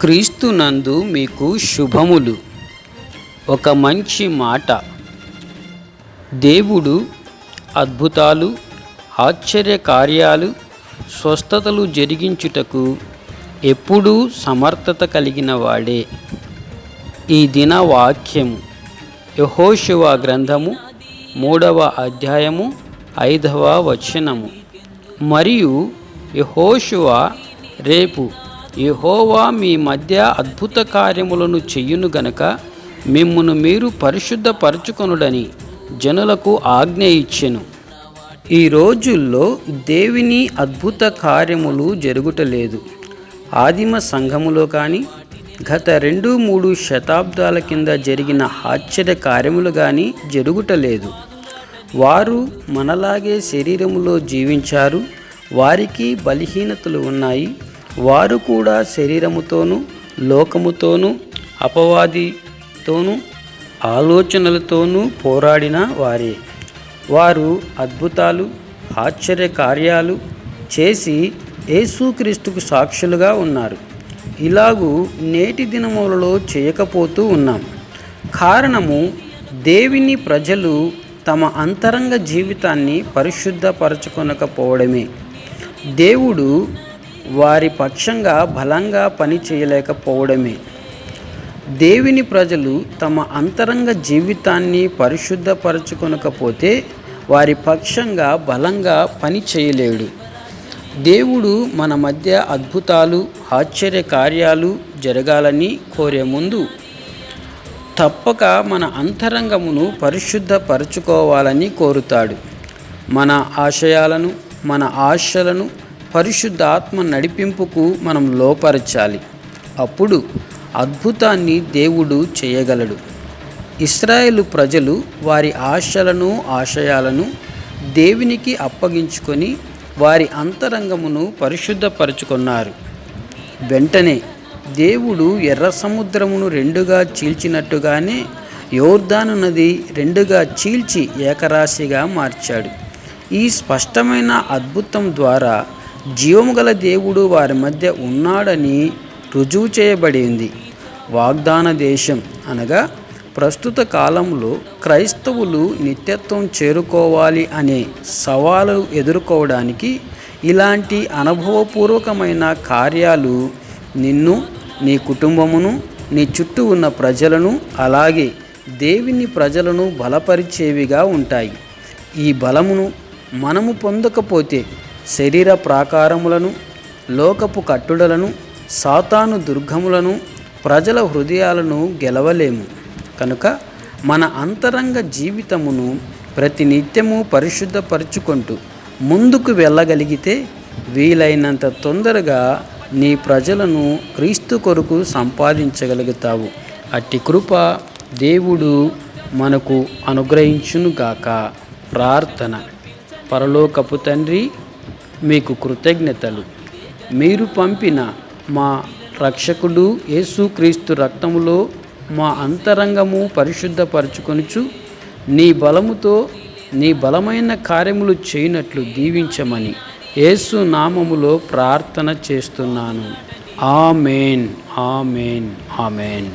క్రీస్తునందు మీకు శుభములు. ఒక మంచి మాట. దేవుడు అద్భుతాలు, ఆశ్చర్య కార్యాలు, స్వస్థతలు జరిగించుటకు ఎప్పుడూ సమర్థత కలిగిన వాడే. ఈ దిన వాక్యము యెహోషువ గ్రంథము 3వ అధ్యాయము 5వ వచనము. మరియు యెహోషువ రేపు యెహోవా మీ మధ్య అద్భుత కార్యములను చెయ్యును గనక మిమ్మును మీరు పరిశుద్ధపరచుకొనుడని జనులకు ఆజ్ఞ ఇచ్చెను. ఈ రోజుల్లో దేవుని అద్భుత కార్యములు జరుగుటలేదు. ఆదిమ సంఘములో కానీ గత 2-3 శతాబ్దాల కింద జరిగిన ఆశ్చర్య కార్యములు కానీ జరుగుటలేదు. వారు మనలాగే శరీరములో జీవించారు. వారికి బలహీనతలు ఉన్నాయి. వారు కూడా శరీరముతోనూ, లోకముతోనూ, అపవాదితోనూ, ఆలోచనలతోనూ పోరాడిన వారే. వారు అద్భుతాలు, ఆశ్చర్య కార్యాలు చేసి యేసుక్రీస్తుకు సాక్షులుగా ఉన్నారు. ఇలాగూ నేటి దినములలో చేయకపోతూ ఉన్నాం. కారణము, దేవుని ప్రజలు తమ అంతరంగ జీవితాన్ని పరిశుద్ధపరచుకొనకపోవడమే. దేవుడు వారి పక్షంగా బలంగా పని చేయలేకపోవడమే. దేవుని ప్రజలు తమ అంతరంగ జీవితాన్ని పరిశుద్ధపరచుకొనకపోతే వారి పక్షంగా బలంగా పని చేయలేడు. దేవుడు మన మధ్య అద్భుతాలు, ఆశ్చర్య కార్యాలు జరగాలని కోరే ముందు తప్పక మన అంతరంగమును పరిశుద్ధపరచుకోవాలని కోరుతాడు. మన ఆశయాలను, మన ఆశలను పరిశుద్ధాత్మ నడిపింపుకు మనం లోపరచాలి. అప్పుడు అద్భుతాన్ని దేవుడు చేయగలడు. ఇశ్రాయేలు ప్రజలు వారి ఆశలను, ఆశయాలను దేవునికి అప్పగించుకొని వారి అంతరంగమును పరిశుద్ధపరచుకున్నారు. వెంటనే దేవుడు ఎర్ర సముద్రమును 2గా చీల్చినట్టుగానే యోర్దాను నది 2గా చీల్చి ఏకరాశిగా మార్చాడు. ఈ స్పష్టమైన అద్భుతం ద్వారా జీవము గల దేవుడు వారి మధ్య ఉన్నాడని రుజువు చేయబడింది. వాగ్దాన దేశం అనగా ప్రస్తుత కాలంలో క్రైస్తవులు నిత్యత్వం చేరుకోవాలి అనే సవాలు ఎదుర్కోవడానికి ఇలాంటి అనుభవపూర్వకమైన కార్యాలు నిన్ను, నీ కుటుంబమును, నీ చుట్టూ ఉన్న ప్రజలను, అలాగే దేవుని ప్రజలను బలపరిచేవిగా ఉంటాయి. ఈ బలమును మనము పొందకపోతే శరీర ప్రాకారములను, లోకపు కట్టుడలను, సాతాను దుర్గములను, ప్రజల హృదయాలను గెలవలేము. కనుక మన అంతరంగ జీవితమును ప్రతినిత్యము పరిశుద్ధపరచుకుంటూ ముందుకు వెళ్ళగలిగితే వీలైనంత తొందరగా నీ ప్రజలను క్రీస్తు కొరకు సంపాదించగలుగుతావు. అట్టి కృప దేవుడు మనకు అనుగ్రహించునుగాక. ప్రార్థన. పరలోకపు తండ్రి, మీకు కృతజ్ఞతలు. మీరు పంపిన మా రక్షకుడు యేసుక్రీస్తు రక్తములో మా అంతరంగము పరిశుద్ధపరచుకొనుచు నీ బలముతో నీ బలమైన కార్యములు చేయనట్లు దీవించమని యేసు నామములో ప్రార్థన చేస్తున్నాను. ఆమేన్, ఆమేన్, ఆమేన్.